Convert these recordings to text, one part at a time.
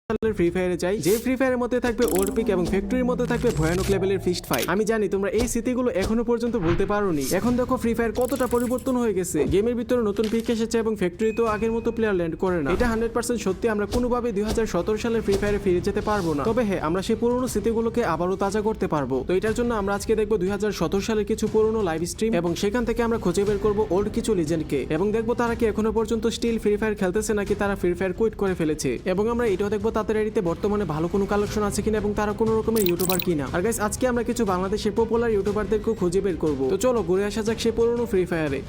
সালের ফ্রি ফায়ারে যাই, যে ফ্রি ফায়ারের মধ্যে থাকবে ওল্ড পিক এবং ফ্যাক্টরির মধ্যে থাকবে ভয়ানক লেভেলের ফিস্ট ফাইট। আমি জানি তোমরা এই স্মৃতিগুলো এখনো পর্যন্ত ভুলতে পারোনি। এখন দেখো ফ্রি ফায়ার কতটা পরিবর্তন হয়ে গেছে, গেমের ভিতরে নতুন পিক এসেছে এবং ফ্যাক্টরি তো আগের মতো প্লেয়ার ল্যান্ড করে না। এটা 100% সত্যি। আমরা কোনোভাবে 2017 সালের ফ্রি ফায়ারে ফিরে যেতে পারবো না, তবে হ্যাঁ আমরা সেই পুরনো স্মৃতিগুলোকে আবারও তাজা করতে পারবো। তো এটার জন্য আমরা আজকে দেখবো 2017 সালের কিছু পুরনো লাইভ স্ট্রিম এবং সেখান থেকে আমরা খুঁজে বের করবো ওল্ড কিছু লিজেন্ডকে এবং দেখবো তারা কি এখনো পর্যন্ত স্টিল ফ্রি ফায়ার খেলতেছে নাকি তারা ফ্রি ফায়ার কুইট করে ফেলেছে। এবং আমরা এটাও দেখবো তাদের এডিতে বর্তমানে ভালো কোনো কালেকশন আছে কিনা এবং তারা কোনো রকমের ইউটিউবার কিনা। আর গাইস আজকে আমরা কিছু বাংলাদেশের পপুলার ইউটিউবারদেরকেও খুঁজে বের করবো। তো চলো ঘুরে আসা যাক সেই পুরনো ফ্রি ফায়ারে।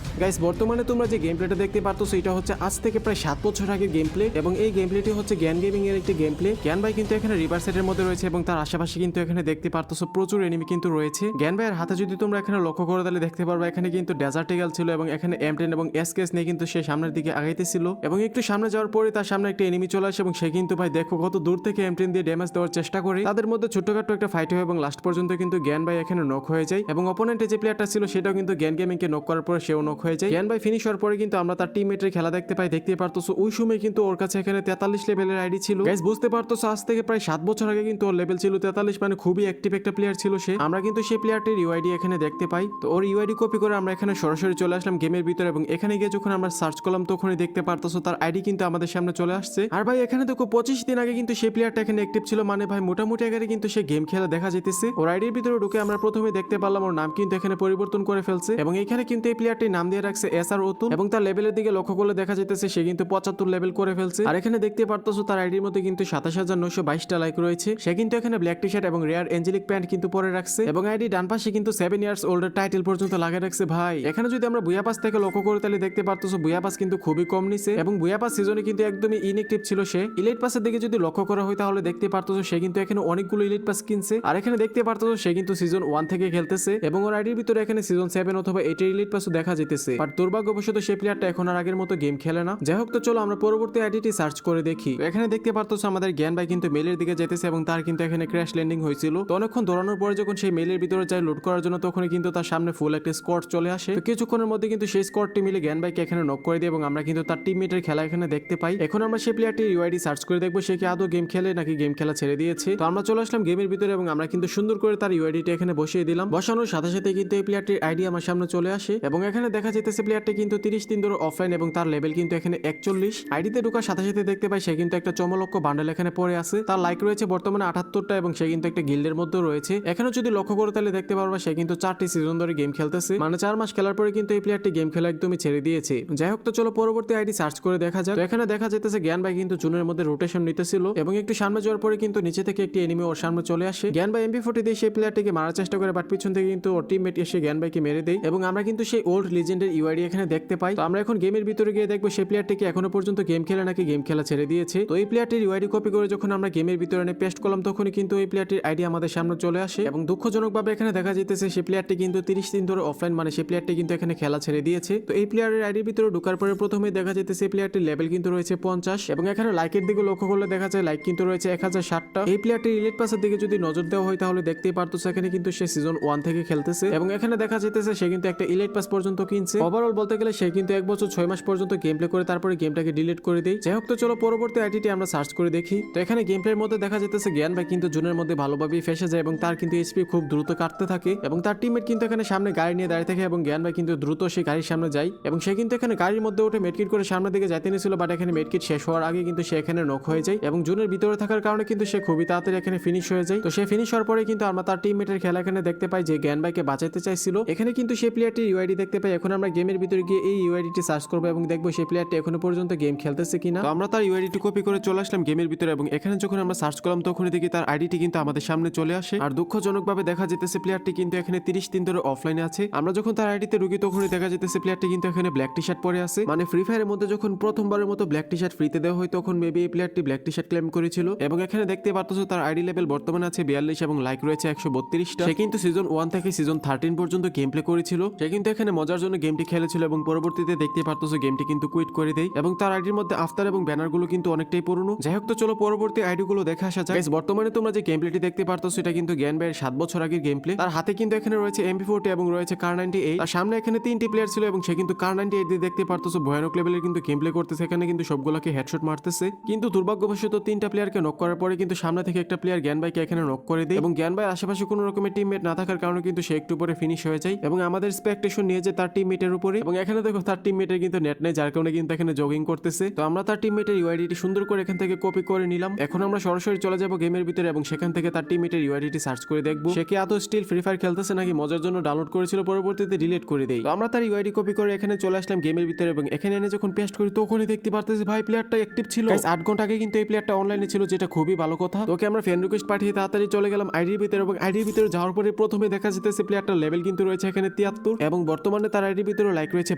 গাইস বর্তমানে তোমরা যে গেম প্লেটা দেখতে পারতো সেটা হচ্ছে আজ থেকে প্রায় 7 বছর আগের গেম প্লে এবং এই গেম প্লেটি হচ্ছে জ্ঞান গেমিং এর একটি গেম প্লে। জ্ঞান ভাই কিন্তু এখানে রিভার সেটের মধ্যে রয়েছে এবং তার আশেপাশে কিন্তু এখানে দেখতে পারতো প্রচুর এনিমি কিন্তু রয়েছে। জ্ঞান ভাইয়ের হাতে যদি তোমরা এখানে লক্ষ্য করে তাহলে দেখতে পারবে এখানে কিন্তু ডেজার্ট ইগল ছিল এবং এখানে M10 এবং SKS নিয়ে কিন্তু সে সামনের দিকে আগাইতেছিল এবং একটু সামনে যাওয়ার পরে তার সামনে একটা এনিমি চলে আসে এবং সে কিন্তু ভাই দেখো কত দূর থেকে M10 দিয়ে ড্যামেজ দেওয়ার চেষ্টা করে। তাদের মধ্যে ছোটখাটো একটা ফাইট হয় এবং লাস্ট পর্যন্ত কিন্তু জ্ঞান ভাই এখানে নক হয়ে যায় এবং অপোনেন্টে যে প্লেয়ারটা ছিল সেটাও কিন্তু জ্ঞান গেমিং কে নক করার পরে সেও নক হয়ে যায়। জ্ঞান ভাই ফিনিশ হওয়ার পরে কিন্তু আমরা তার টিমমেটের খেলা দেখতে পাই। দেখতে পারতেছো ওই সময় কিন্তু ওর কাছে এখানে 43 লেভেলের আইডি ছিল। গাইস বুঝতে পারতেছো আজ থেকে প্রায় 7 বছর আগে কিন্তু ওর লেভেল ছিল 43, মানে খুবই অ্যাক্টিভ একটা প্লেয়ার ছিল সে। আমরা কিন্তু সেই প্লেয়ারটির ইউআইডি এখানে দেখতে পাই। তো ওর ইউআইডি কপি করে আমরা এখানে সরাসরি চলে আসলাম গেমের ভিতরে এবং এখানে গিয়ে যখন আমরা সার্চ করলাম তখনই দেখতে পারতেছো তার আইডি কিন্তু আমাদের সামনে চলে আসছে। আর ভাই এখানে দেখো 25 দিন আগে কিন্তু সেই প্লেয়ারটা এখানে অ্যাক্টিভ ছিল, মানে ভাই মোটামুটি আগে কিন্তু সে গেম খেলা দেখা যেতেছে। ওর আইডির ভিতরে ঢুকে আমরা প্রথমে দেখতে পারলাম ওর নাম কিন্তু এখানে পরিবর্তন করে ফেলছে এবং এখানে কিন্তু এই প্লেয়ারটির নাম দিয়ে রাখছে SR অতুল এবং তার লেভেলের দিকে লক্ষ্য করলে দেখা যেতেছে সে কিন্তু 75 লেভেল করে ফেলছে। আর এখানে দেখতে পারতেছো তার আইডির মধ্যে কিন্তু 27922টা লাইক রয়েছে। সে কিন্তু এখানে ব্ল্যাক টি শার্ট এবং রেয়ার এঞ্জেলিক প্যান্ট কিন্তু পরে রাখছে এবং আইডি ডান পাশে কিন্তু 7 ইয়ার্স ওল্ডের টাইটেল পর্যন্ত লাগিয়ে রাখছে। ভাই এখানে যদি আমরা বুয়া পাস থেকে লক্ষ্য করি তাহলে দেখতে পারতেছো বুয়া পাস কিন্তু খুবই কম নিছে এবং বুয়া পাস সিজনে কিন্তু একদমই ইনএক্টিভ ছিল সে। ইলিট পাসের দিকে যদি লক্ষ্য করা হয় তাহলে দেখতে পারতেছো সে কিন্তু এখানে অনেকগুলো ইলিট পাস কিনছে। আর এখানে দেখতে পারতেছো সে কিন্তু সিজন 1 থেকে খেলতেছে এবং ওর আইডির ভিতরে এখানে সিজন 7 অথবা 8 এর ইলিট পাসও দেখা যেতেছে। বাট দুর্ভাগ্যবশত সেই প্লেয়ারটা এখন আর আগের মতো গেম খেলে না। যাই হোক, তো চলো আমরা পরবর্তী আইডিটি সার্চ করে দেখি। এখানে দেখতে পারতেছো আমাদের জ্ঞান ভাই কিন্তু মেলের দিকে যেতেছে এবং তার কিন্তু এখানে ক্র্যাশ ল্যান্ডিং হয়েছিল। তো অনেকক্ষণ দৌড়ানোর পরে যখন সেই মেলের ভিতরে যায় লোড করার জন্য তখনই কিন্তু তার সামনে ফুল একটা স্কোয়াড চলে আসে। তো কিছুক্ষণের মধ্যে কিন্তু সেই স্কোয়াডটি মিলে জ্ঞান ভাইকে এখানে নক করে দিই এবং আমরা কিন্তু তার টিমমেটের খেলা এখানে দেখতে পাই। এখন আমরা সেই প্লেয়ারটির ইউআইডি সার্চ করে দেখবো সে কি আদৌ গেম খেলে নাকি গেম খেলা ছেড়ে দিয়েছে। তো আমরা চলে আসলাম গেমের ভিতরে এবং আমরা কিন্তু সুন্দর করে তার ইউআইডিটা এখানে বসিয়ে দিলাম। বসানোর সাথে সাথে কিন্তু এই প্লেয়ারটির আইডি আমার সামনে চলে আসে এবং এখানে দেখা যেতেছে প্লেয়ারটি কিন্তু 30 দিন ধরে অফলাইন এবং তার লেভেল কিন্তু এখানে 41। আইডিতে ঢোকার সাথে সাথে দেখতে পাই সে কিন্তু একটা চমলক্ষ বান্ডেল এখানে পড়ে আছে। তার লাইক রয়েছে বর্তমানে 78টা এবং সে কিন্তু একটা গিল্ডের মধ্যে রয়েছে। এখানে যদি লক্ষ্য করে তাহলে দেখতে পারবা সে কিন্তু 4টি সিজন ধরে গেম খেলতেছে, মানে 4 মাস খেলার পরে কিন্তু এই প্লেয়ারটি গেম খেলা একদমই ছেড়ে দিয়েছে। যাই হোক, তো চলো পরবর্তী আইডি সার্চ করে দেখা যাক। তো এখানে দেখা যেতেছে জ্ঞান ভাই কিন্তু জুনের মধ্যে রোটেশন নিতেছিল এবং একটু সামনে যাওয়ার পরে কিন্তু নিচে থেকে একটি এনিমি ওর সামনে চলে আসে। জ্ঞান ভাই MP40 দিয়ে সেই প্লেয়ারটিকে মারার চেষ্টা করে, বাট পিছন থেকে কিন্তু ওর টিমমেট এসে জ্ঞান ভাইকে মেরে দেয় এবং আমরা কিন্তু সেই ওল্ড লিজেন্ডের ইউআইডি এখানে দেখতে পাই। তো আমরা এখন গেমের ভিতরে গিয়ে দেখবো সেই প্লেয়ারটিকে এখনো পর্যন্ত গেম খেলে নাকি গেম খেলা ছেড়ে দিয়েছে। তো এই প্লেয়ারটির ইউআইডি কপি করে যখন আমরা গেমের ভিতরে এনে পেস্ট করলাম তখনই কিন্তু এই প্লেয়ারটির আইডি আমাদের সামনে চলে আসে এবং দুঃখজনকভাবে এখানে দেখা যেতেছে সেই প্লেয়ারটি কিন্তু 30 দিন ধরে অফলাইন, মানে সেই প্লেয়ারটি কিন্তু এখানে খেলা ছেড়ে দিয়েছে। তো এই প্লেয়ারের আইডির ভিতরে ঢোকার পরে প্রথমেই দেখা যেতেছে এই প্লেয়ারটির লেভেল কিন্তু রয়েছে 50 এবং এখানে লাইকের দিকে লক্ষ্য করলে দেখা যায় লাইক কিন্তু রয়েছে 1060টা। এই প্লেয়ারটির ইলিট পাসের দিকে যদি নজর দেওয়া হয় তাহলে দেখতেই পারতেছে এখানে কিন্তু সে সিজন 1 থেকে খেলতেছে এবং এখানে দেখা যেতেছে সে কিন্তু একটা ইলিট পাস পর্যন্ত কিনছে। ওভারঅল বলতে গেলে সে কিন্তু 1 বছর 6 মাস পর্যন্ত গেম প্লে করে তারপরে গেমটাকে ডিলিট করে দেয়। যাই হোক, তো চলো পরবর্তী আইডিটি আমরা সার্চ করে দেখি। তো এখানে গেম প্লের মধ্যে দেখা যেতেছে জ্ঞান ভাই কিন্তু জুনের মধ্যে ভালোভাবেই ফেসে যায় এবং তার কিন্তু এইচপি খুব দ্রুত কাটতে থাকে এবং তার টিমমেট কিন্তু এখানে সামনে গাড়ি নিয়ে দাঁড়িয়ে থাকে এবং জ্ঞান ভাই কিন্তু দ্রুত সেই গাড়ির সামনে যায় এবং সে কিন্তু এখানে গাড়ির মধ্যে উঠে মেডকিট করে সামনের দিকে যাইতে নিয়েছিল, বাট এখানে মেডকিট শেষ হওয়ার আগে কিন্তু সে এখানে নক হয়ে যায় এবং জুনের ভিতরে থাকার কারণে কিন্তু সে খুবই তাড়াতাড়ি এখানে ফিনিশ হয়ে যায়। তো সে ফিনিশ হওয়ার পরে কিন্তু আমরা তার টিমমেটের খেলা এখানে দেখতে পাই যে জ্ঞান ভাইকে বাঁচাতে চাইছিল। এখানে কিন্তু সেই প্লেয়ারটির ইউআইডি দেখতে পাই। এখন আমরা গেমের ভিতরে গিয়ে এই ইউআইডিটি সার্চ করবো এবং দেখবো সেই প্লেয়ারটি এখনো পর্যন্ত গেম খেলতেছে কিনা। তো আমরা তার ইউআইডিটি কপি করে চলে আসলাম গেমের ভিতরে এবং এখানে যখন আমরা সার্চ করলাম তখনই দেখি তার আইডিটি কিন্তু আমাদের সামনে চলে আসে। আর দুঃখজনকভাবে দেখা যেতেছে প্লেয়ারটি কিন্তু এখানে 30 দিন ধরে অফলাইনে আছে। আমরা যখন তার আইডিতে ঢুকি তখনই দেখা যেতেছে প্লেয়ারটি কিন্তু এখানে ব্ল্যাক টি শার্ট পরে আছে, মানে ফ্রি ফায়ারের মধ্যে যখন প্রথমবারের মতো ব্ল্যাক টি শার্ট ফ্রিতে দেওয়া হয় তখন মেবি এই প্লেয়ারটি ব্ল্যাক টি শার্ট ক্লেম করেছিল এবং এখানে দেখতে পারতেছো তার আইডি লেভেল বর্তমানে আছে 42 এবং লাইক রয়েছে 132টা। সে কিন্তু সিজন 1 থেকে সিজন 13 পর্যন্ত গেম প্লে করেছিল। সে কিন্তু এখানে মজার জন্য গেমটি খেলেছিল এবং পরবর্তীতে দেখতে পারতেছো গেমটি কিন্তু কুইট করে দেয় এবং তার আইডির মধ্যে আফতার এবং ব্যানারগুলো কিন্তু অনেকটাই পুরনো। যাই হোক, তো চলো পরবর্তী আইডিগুলো দেখে আসা যাক। Guys, বর্তমানে তোমরা যে গেম প্লেটি দেখতে পারতেছো এটা কিন্তু জ্ঞান ভাইয়ের 7 বছর আগের গেম প্লে। তার হাতে কিন্তু এখানে রয়েছে MP40 এবং রয়েছে কার 98। তার সামনে এখানে 3টি প্লেয়ার ছিল এবং সে কিন্তু কার 98 দিয়ে দেখতে পারতেছো ভয়ানক লেভেলের কিন্তু গেম প্লে করতেছে। এখানে কিন্তু সবগুলোকে হেডশট মারতেছে, কিন্তু দুর্ভাগ্যবশত 3টা প্লেয়ারকে নক করার পরে কিন্তু সামনে থেকে একটা প্লেয়ার জ্ঞান ভাইকে এখানে নক করে দেয় এবং জ্ঞান ভাই আশেপাশে কোনো রকমের টিমমেট না থাকার কারণে কিন্তু সে একটু পরে ফিনিশ হয়ে যায় এবং আমাদের এক্সপেকটেশন নিয়ে যে তার টিমমেটের উপরে। এবং এখানে দেখো তার টিমমেটের কিন্তু নেট নেই, যার কারণে কিন্তু এখানে জগিং করতেছে। তো আমরা তার টিমমেটের ইউআইডিটি সুন্দর করে এখান থেকে কপি করে নিলাম। এখন আমরা সরাসরি চলে যাব গেমের ভিতরে এবং সেখান থেকে তার টিমমেটের ইউআইডিটি সার্চ করে দেখবো সে কি আদৌ স্টিল ফ্রি ফায়ার খেলতেছে নাকি মজার জন্য ডাউনলোড করেছিল পরবর্তীতে ডিলিট করে দেই। তো আমরা তার ইউআইডি কপি করে এখানে চলে আসলাম গেমের ভিতরে এবং এখানে এনে যখন পেস্ট করি তখনই দেখতে পারতেছি ভাই প্লেয়ারটা অ্যাক্টিভ ছিল। 8 ঘন্টা আগে কিন্তু এই প্লেয়ারটা অনলাইনে ছিল, যেটা খুবই ভালো কথা। তোকে আমরা ফ্রেন্ড রিকোয়েস্ট পাঠিয়ে তাড়াতাড়ি চলে গেলাম আইডির ভিতরে এবং আইডির ভিতরে যাওয়ার পরে প্রথমে দেখা যেতেছে প্লেয়ারটার লেভেল কিন্তু রয়েছে এখানে 73 এবং বর্তমানে তার আইডির ভিতরে লাইক রয়েছে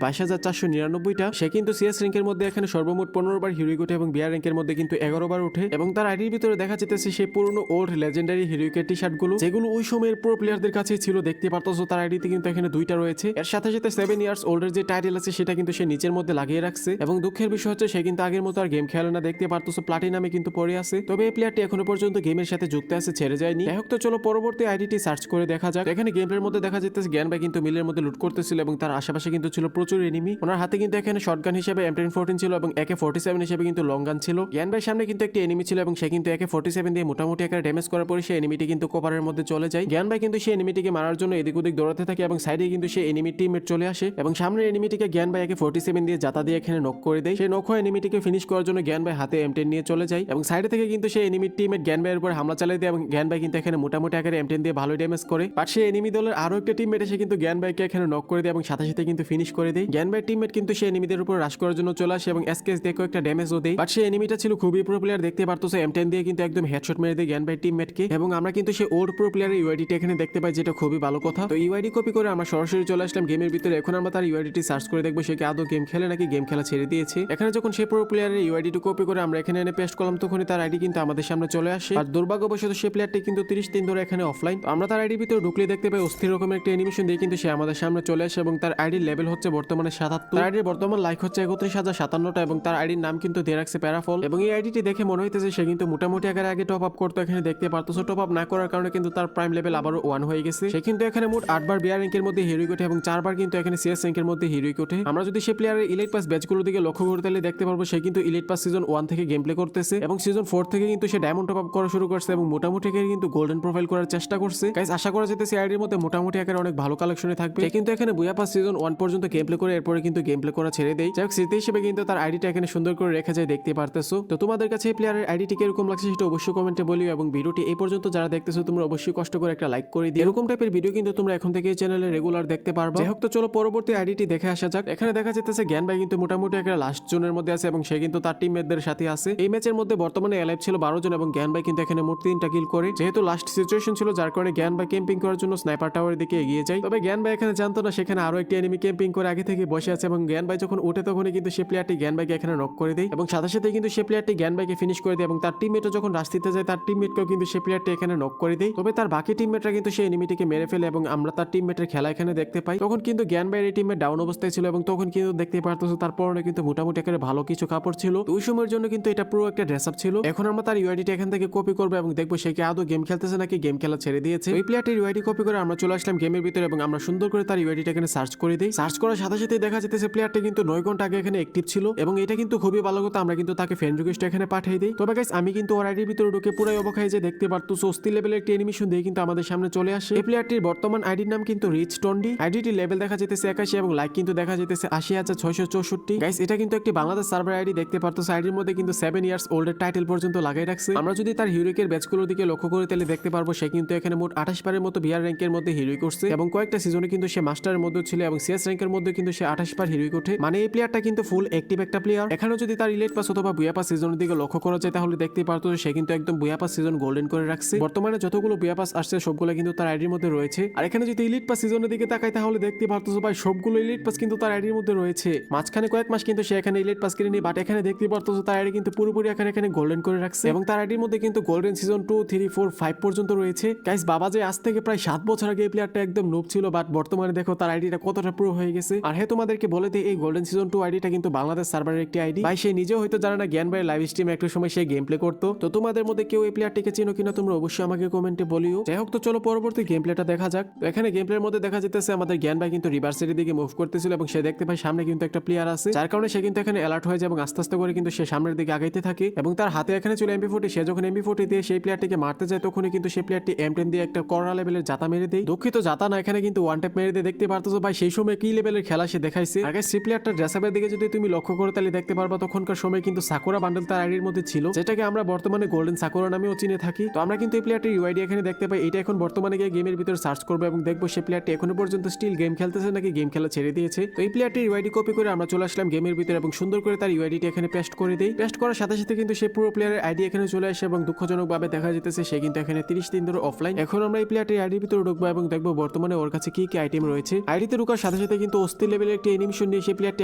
22,499টা। সে কিন্তু সিএস র্যাঙ্কের মধ্যে এখানে সর্বমোট 15 বার হিরোইক ওঠে এবং বিআর র্যাঙ্কের মধ্যে কিন্তু 11 বার ওঠে এবং তার আইডির ভিতরে দেখা যেতেছে সেই পুরনো ওল্ড লেজেন্ডারি হিরোইকের টি শার্ট গুলো যেগুলো ওই সময়ের প্রো প্লেয়ারদের কাছে ছিল। দেখতে পারতেছো তার আইডিতে কিন্তু এখানে 2টা রয়েছে। এর সাথে সাথে 7 ইয়ার্স ওল্ডের যে টাইটেল আছে সেটা কিন্তু সে নিচের মধ্যে লাগিয়ে রাখছে এবং দুঃখের বিষয় হচ্ছে সে কিন্তু আগের মতো আর গেম খেলে না। দেখতে পারতেছো প্লাটিনামে কিন্তু পড়ে আছে, তবে এই প্লেয়ারটি এখনো পর্যন্ত গেমের সাথে যুক্ত আছে, ছেড়ে যায়নি। যাই হোক, তো চলো পরবর্তী আইডিটি সার্চ করে দেখা যাক। এখানে গেমের মধ্যে দেখা যেতেছে জ্ঞান ভাই কিন্তু মিলের মধ্যে লুট করতেছিল এবং তার আশেপাশে কিন্তু ছিল প্রচুর এনিমি। ওনার হাতে কিন্তু এখানে শটগান হিসেবে M1014 ছিল এবং AK-47 হিসেবে কিন্তু লং গান ছিল। জ্ঞান ভাই সামনে কিন্তু একটি এনিমি ছিল এবং সে কিন্তু AK-47 দিয়ে মোটামুটি একটা ড্যামেজ করার পরে সেই এনিমিটি কিন্তু কভারের মধ্যে চলে যায়। জ্ঞান ভাই কিন্তু সেই এনিমিটিকে মারার জন্য এদিক ওদিক দৌড়াতে থাকে এবং সাইডে কিন্তু সেই এনিমি টিমমেট চলে আসে এবং সামনের এনিমিটিকে জ্ঞান ভাই AK-47 দিয়ে জাতা দিয়ে এখানে নক করে দেয়। সেই নক হওয়া এনিমিটিকে ফিনিশ করার জন্য জ্ঞান ভাই হাতে M10 নিয়ে চলে যায় এবং সাইডে থেকে কিন্তু সেই এনিমি টিমমেট জ্ঞান ভাইয়ের উপর হামলা চালিয়ে দেয় এবং জ্ঞান ভাই কিন্তু এখানে মোটামুটি আকারে M10 দিয়ে ভালো ড্যামেজ করে। বাট সেই এনিমি দলের আরো একটা টিমমেট এসে কিন্তু জ্ঞান ভাইকে এখানে নক করে দেয় এবং সাথে সাথে কিন্তু ফিনিশ করে দেয়। জ্ঞান ভাই টিমমেট কিন্তু সেই এনিমিদের উপর রাশ করার জন্য চলে আসে এবং এসকেস দিয়ে একটা ড্যামেজও দেয়। বাট সেই এনিমিটা ছিল খুবই প্রো প্লেয়ার, দেখতে পারতেছো M10 দিয়ে কিন্তু একদম হেডশট মেরে দেয় জ্ঞান ভাই টিমমেটকে এবং আমরা কিন্তু সেই ওল্ড প্রো প্লেয়ারের ইউআইডিটা এখানে দেখতে পাই, যেটা খুবই ভালো কথা। তো ইউআইডি কপি করে আমরা সরাসরি চলে আসলাম গেমের ভিতরে। এখন আমরা তার ইউআইডিটি সার্চ করে দেখবো সে কি আদৌ গেম খেলে নাকি গেম খেলা ছেড়ে দিয়েছে। এখানে যখন সেই প্রো প্লেয়ারের ইউআইডিটি কপি করে আমরা এখানে এনে পেস্ট করলাম তখনই তার আইডি কিন্তু আমাদের সামনে চলে আসে। আর দুর্ভাগ্যবশত সেই প্লেয়ারটি কিন্তু 30 দিন ধরে এখানে অফলাইন। আমরা তার আইডির ভিতরে ঢুকলে দেখতে পাই অস্থির রকমের একটা অ্যানিমেশন দিয়ে কিন্তু সে আমাদের সামনে চলে আসে এবং তার আইডির লেভেল হচ্ছে বর্তমানে 77। তার আইডির বর্তমান লাইক হচ্ছে 31,057টা এবং তার আইডির নাম কিন্তু দিয়ে রাখছে প্যারাফল এবং এই আইডিটি দেখে মনে হইতেছে সে কিন্তু মোটামুটি আগে টপ আপ করতো। এখানে দেখতে পারতেছো টপ আপ না করার কারণে কিন্তু তার প্রাইম লেভেল আবারও 1 হয়ে গেছে। সে কিন্তু এখানে মোট 8 বার বিআর র্যাঙ্কের মধ্যে হিরোইক ওঠে এবং 4 বার কিন্তু এখানে সিএস র্যাঙ্কের মধ্যে হিরোইক ওঠে। আমরা যদি সে প্লেয়ারের ইলিট পাস ব্যাচগুলোর দিকে লক্ষ্য করতে তাহলে দেখতে পারবো সে কিন্তু ইলিট পাস সিজন 1 থেকে গেম প্লে করতেছে এবং সিজন 4 থেকে কিন্তু সে ডায়মন্ড টপ আপ করা শুরু করছে এবং মোটামুটি কিন্তু গোল্ডেন প্রোফাইল করার চেষ্টা করছে। গাইস, আশা করা যেতেছে আইডির মধ্যে মোটামুটি আকারে অনেক ভালো কালেকশনে থাকবে। সে কিন্তু এখানে বুয়া পাস সিজন 1 পর্যন্ত গেম প্লে করে এরপরে কিন্তু গেম প্লে করা ছেড়ে দেয়। যাই হোক, স্মৃতি হিসেবে কিন্তু তার আইডিটা এখানে সুন্দর করে রেখে যায়, দেখতে পারতেছো। তো তোমাদের কাছে এই প্লেয়ারের আইডিটি কিরকম লাগছে সেটা অবশ্যই কমেন্টে বলিও এবং ভিডিওটি এই পর্যন্ত যারা দেখতেছো তোমরা অবশ্যই কষ্ট করে একটা লাইক করে দিও। এরকম টাইপের ভিডিও কিন্তু তোমরা এখন থেকে এই চ্যানেলে রেগুলার দেখতে পারবে। যাই হোক, তো চলো পরবর্তী আইডিটি দেখে আসা যাক। এখানে দেখা যেতেছে জ্ঞান ভাই কিন্তু মোটামুটি একটা লাস্ট জোনের মধ্যে আছে এবং সে কিন্তু তার টিমমেটদের সাথে আছে। এই ম্যাচের মধ্যে বর্তমানে এলাইভ ছিল 12 জন এবং জ্ঞান ভাই কিন্তু এখানে মোট 3টা কিল করে। যেহেতু লাস্ট সিচুয়েশন ছিল যার কারণে জ্ঞান ভাই ক্যাম্পিং করার জন্য স্নাইপার টাওয়ারের দিকে এগিয়ে যায়। তবে জ্ঞান ভাই এখানে জানতো না সেখানে আরো একটি এনিমি ক্যাম্পিং করে আগে থেকে বসে আছে এবং জ্ঞান ভাই যখন উঠে তখনই কিন্তু সে প্লেয়ারটি জ্ঞান ভাইকে এখানে নক করে দেয় এবং সাথে সাথে কিন্তু সে প্লেয়ারটি জ্ঞান ভাইকে ফিনিশ করে দেয় এবং তার টিমমেটও যখন রাস্তিতে যায় তার টিমমেটকেও কিন্তু সে প্লেয়ারটি এখানে নক করে দেয়। তবে তার বাকি টিমমেটরা কিন্তু সেই এনিমিটিকে মেরে ফেলে এবং আমরা তার টিমমেটের খেলা এখানে দেখতে পাই। তখন কিন্তু জ্ঞান ভাইয়ের এই টিমমেট ডাউন অবস্থায় ছিল এবং তখন কিন্তু দেখতে পারতেছো তার পরনে কিন্তু মোটামুটি একেবারে ভালো কিছু কাপড় ছিল। ওই সময়ের জন্য কিন্তু এটা পুরো একটা ড্রেস আপ ছিল। এখন আমরা তার ইউআইডিটা এখান থেকে কপি করবো এবং দেখবো সে কি আদৌ গেম খেলতেছে নাকি গেম খেলা ছেড়ে দিয়েছে। ওই প্লেয়ারটির ইউআইডি কপি করে আমরা চলে আসলাম গেমের ভিতরে এবং আমরা সুন্দর করে তার ইউআইডিটা এখানে সার্চ করে দিই। সার্চ করার সাথে সাথে দেখা যেতেছে প্লেয়ারটি কিন্তু 9 ঘন্টা আগে এখানে অ্যাক্টিভ ছিল এবং এটা কিন্তু খুবই ভালো কথা। আমরা কিন্তু তাকে ফ্রেন্ড রিকোয়েস্ট এখানে পাঠিয়ে দিই। তবে গাইস, আমি কিন্তু ওর আইডির ভিতরে ঢুকে পুরো অবাক হয়ে যে দেখতে পারতেছো অস্থির লেভেলের একটি অ্যানিমেশন দিয়ে কিন্তু আমাদের সামনে চলে আসে। এই প্লেয়ারটির বর্তমান আইডির নাম কিন্তু রিচ টন্ডি। আইডিটি লেভেল দেখা যেতেছে 81 এবং লাইক কিন্তু দেখা যেতেছে 80,664। গাইস, এটা কিন্তু একটি বাংলাদেশ সার্ভার আইডি। দেখতে পারতেছো আইডির মধ্যে কিন্তু 7 ইয়ার্স ওল্ডের টাইটেল পর্যন্ত লাগাই রাখছে। আমরা যদি তার হিরোইকের ব্যাচগুলোর দিকে লক্ষ্য করে তাহলে দেখতে পারবো সে কিন্তু এখানে মোট 28 বারের মতো বিআর র্যাঙ্কের মধ্যে হিরোইক করছে এবং কয়েকটা সিজনে কিন্তু সে মাস্টারের মধ্যে ছিল এবং সিএস র্যাঙ্কের মধ্যে কিন্তু সে 28 বার হিরোইক ওঠে। মানে এই প্লেয়ারটা কিন্তু ফুল অ্যাক্টিভ একটা প্লেয়ার। এখানে যদি তার ইলেট পাস অথবা বুয়া পাস সিজনের দিকে লক্ষ্য করা যায় তাহলে দেখতে পারতো সে কিন্তু একদম বুয়া পাস সিজন গোল্ডেন করে রাখছে। বর্তমানে যতগুলো বুয়া পাস আসছে সবগুলো কিন্তু তার আইডির মধ্যে রয়েছে। আর এখানে যদি ইলিট পাস সিজনের দিকে তাকাই তাহলে দেখতে পারতো ভাই সবগুলো ইলিট পাস কিন্তু তার আইডির মধ্যে রয়েছে। মাঝখানে কয়েক মাস কিন্তু সে এখানে ইলিট পাস কিনে নি, বাট এখানে দেখতে পারতো তার আইডি কিন্তু পুরোপুরি এখানে গোল্ডেন করে রাখছে এবং তার আইডির মধ্যে কিন্তু গোল্ডেন সিজন 2, 3, 4, 5 পর্যন্ত রয়েছে। গাইস, বাবা যে আজ থেকে প্রায় 7 বছর আগে এই প্লেয়ারটা একদম নুব ছিল, বাট বর্তমানে দেখো তার আইডিটা কতটা প্রো হয়ে গেছে। আর হ্যাঁ তোমাদেরকে বলে দিই এই গোল্ডেন সিজন 2 আইডিটা কিন্তু বাংলাদেশ সার্ভারের একটি আইডি। ভাই সে নিজেও হয়তো জানে না জ্ঞান ভাই লাইভ স্ট্রিমে একটা সময় সে গেম প্লে করতো। তো তোমাদের মধ্যে কেউ এই প্লেয়ারটিকে চিনো কিনা তোমরা অবশ্যই আমাকে কমেন্টে বলিও। যাই হোক তো চলো পরবর্তী গেম প্লেটা দেখা যাক। তো এখানে গেম প্লের মধ্যে দেখা যেতেছে আমাদের জ্ঞান ভাই কিন্তু রিভার্সের দিকে মুভ করতেছিল এবং সে দেখতে পায় সামনে কিন্তু একটা প্লেয়ার আছে, যার কারণে সে কিন্তু এখানে অ্যালার্ট হয়ে যায় এবং আস্তে আস্তে করে কিন্তু সে সামনের দিকে আগাইতে থাকে এবং তার হাতে এখানে ছিল এমপি40। সে যখন এমপি40 দিয়ে সেই প্লেয়ারটিকে মারতে যায় তখনই কিন্তু সেই প্লেয়ারটি M10 দিয়ে একটা কররা লেভেলের জাতা মেরে দেয়। দুঃখিত জাতা না, এখানে কিন্তু ওয়ান ট্যাপ মেরে দিয়ে দেখতে পারতেছো ভাই সেই সময় কি লেভেলের খেলা সে দেখাইছে। আগে সেই প্লেয়ারটার ড্রেসআপের দিকে যদি তুমি লক্ষ্য করো তাহলে দেখতে পারবা তখনকার সময় কিন্তু সাকুরা বান্ডেল তার আইডির মধ্যে ছিল, যেটাকে আমরা বর্তমানে গোল্ডেন সাকুরা নামেও চিনে থাকি। তো আমরা কিন্তু এই প্লেয়ারটির ইউআইডি এখানে দেখতে পাই। এটা এখন বর্তমানে গিয়ে গেমের ভিতর সার্চ করবো এবং দেখবো সেই প্লেয়ারটি এখনো পর্যন্ত স্টিল গেম খেলতেছে নাকি গেম খেলা ছেড়ে দিয়েছে। তো এই প্লেয়ারটির ইউআইডি কপি করে আমরা চলে আসলাম গেমের ভিতরে এবং সুন্দর করে তার ইউআইডিটি এখানে পেস্ট করে দেই। পেস্ট করার সাথে সাথে কিন্তু সেই পুরো প্লেয়ারের আইডি এখানে চলে আসে এবং দুঃখজনকভাবে দেখা যেতেছে সে কিন্তু এখানে 30 দিন ধরে অফলাইন। এখন আমরা এই প্লেয়ারটির আইডির ভিতরে ঢুকবো এবং দেখবো বর্তমানে ওর কাছে কি কি আইটেম রয়েছে। আইডিতে ঢোকার সাথে সাথে কিন্তু অস্থির লেভেলের একটি অ্যানিমেশন নিয়ে সেই প্লেয়ারটি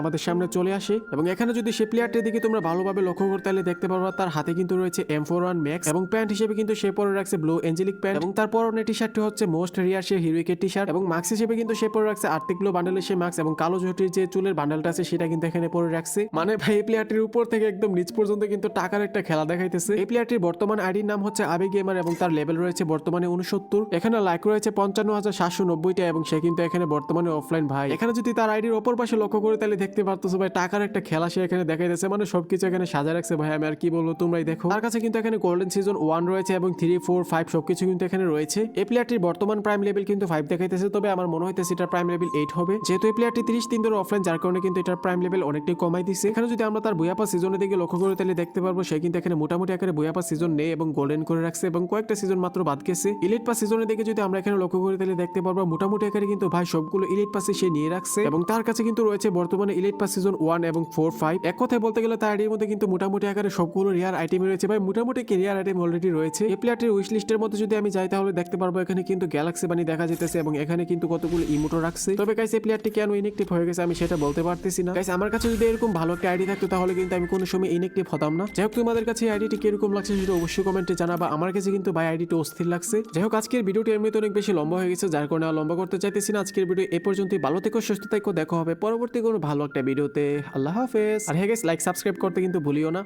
আমাদের সামনে চলে আসে এবং এখানে যদি সেই প্লেয়ারটির দিকে তোমরা ভালোভাবে লক্ষ্য করতে তাহলে দেখতে পারবা তার হাতে কিন্তু রয়েছে M41 ম্যাক্স এবং প্যান্ট হিসেবে কিন্তু সে পরে রাখছে ব্লু এঞ্জেলিক প্যান্ট এবং তার পরনে টি শার্টটি হচ্ছে মোস্ট রিয়ার সে হিরোইকের টি শার্ট এবং মাস্ক হিসেবে কিন্তু সে পরে রাখছে আর্টিক ব্লু বান্ডেলের সে মাস্ক এবং কালো ঝটির যে চুলের বান্ডেলটা আছে সেটা কিন্তু এখানে পরে রাখছে। মানে ভাই এই প্লেয়ারটির উপর থেকে একদম নিচ পর্যন্ত কিন্তু টাকার একটা খেলা দেখাইতেছে। এই প্লেয়ারটির বর্তমান আইডির নাম হচ্ছে আবে গেমার এবং তার লেভেল রয়েছে বর্তমানে 69। এখানে লাইক রয়েছে 55,790টা এবং সে কিন্তু এখানে বর্তমানে অফলাইন। ভাই এখানে যদি তার আইডির অপর পাশে লক্ষ্য করে তাহলে দেখতে পারতেছো ভাই টাকার একটা খেলা সে এখানে দেখাইতেছে। মানে সবকিছু এখানে সাজা রাখছে ভাই, আমি আর কি বলবো তোমরাই দেখো। তার কাছে কিন্তু এখানে গোল্ডেন সিজন 1 রয়েছে এবং 3, 4, 5 সবকিছু কিন্তু এখানে রয়েছে। এই প্লেয়ারটির বর্তমান প্রাইম লেভেল কিন্তু 5 দেখাইতেছে, তবে আমার মনে হইতেছে এটার প্রাইম লেভেল 8 হবে, যেহেতু এই প্লেয়ারটি 30 দিন ধরে অফলাইন, যার কারণে কিন্তু এটার প্রাইম লেভেল অনেকটাই কমাই দিচ্ছে। এখানে যদি আমরা তার বুয়াপা সিজনের দিকে লক্ষ্য করে তাহলে দেখতে পারবো সে কিন্তু এখানে মোটামুটি আকারে বুয়াপা সিজন নেই এবং গোল্ডেন করে রাখছে এবং কয়েকটা সিজন মাত্র বাদ গেছে। ইলিট পাস সিজনের দিকে যদি আমরা এখানে লক্ষ্য করি তাহলে দেখতে পারবো মোটামুটি আকারে কিন্তু ভাই সবগুলো ইলিট পাসে সে নিয়ে রাখছে এবং তার কাছে কিন্তু রয়েছে বর্তমানে ইলিট পাস সিজন 1 এবং 4, 5। এক কথায় বলতে গেলে তার আইডির মধ্যে কিন্তু মোটামুটি আকারে সবগুলো রিয়ার আইটেম রয়েছে ভাই, মোটামুটি কি রিয়ার আইটেম অলরেডি রয়েছে। এই প্লেয়ারটির উইশ লিস্টের মধ্যে যদি আমি যাই তাহলে দেখতে পারবো এখানে কিন্তু গ্যালাক্সি বানি দেখা যেতেছে এবং এখানে কিন্তু কতগুলো ইমোটো রাখছে। তবে গাইস এই প্লেয়ারটি কেন ইনএক্টিভ হয়ে গেছে আমি সেটা বলতে পারতেছি না। গাইস আমার কাছে যদি এরকম ভালো একটা আইডি থাকতো তাহলে কিন্তু আমি কোনো সময় ইনএক্টিভ হতাম না। যাই হোক তোমাদের কাছে এই আইডিটি কিরকম লাগছে সেটা অবশ্যই কমেন্টে জানাবা। আমার কাছে কিন্তু ভাই আইডিটা অস্থির লাগছে। যাই হোক আজকের ভিডিওটি এমনিতে অনেক বেশি লম্বা হয়ে গেছে, যার কারণে আর লম্বা করতে চাইতেছি না। আজকের ভিডিও এই পর্যন্তই। ভালো থেকো, সুস্থ থেকো, দেখা হবে পরবর্তী কোনো ভালো একটা ভিডিওতে। আল্লাহ হাফেজ। আর হ্যাঁ গাইস লাইক সাবস্ক্রাইব করতে কিন্তু ভুলিও না।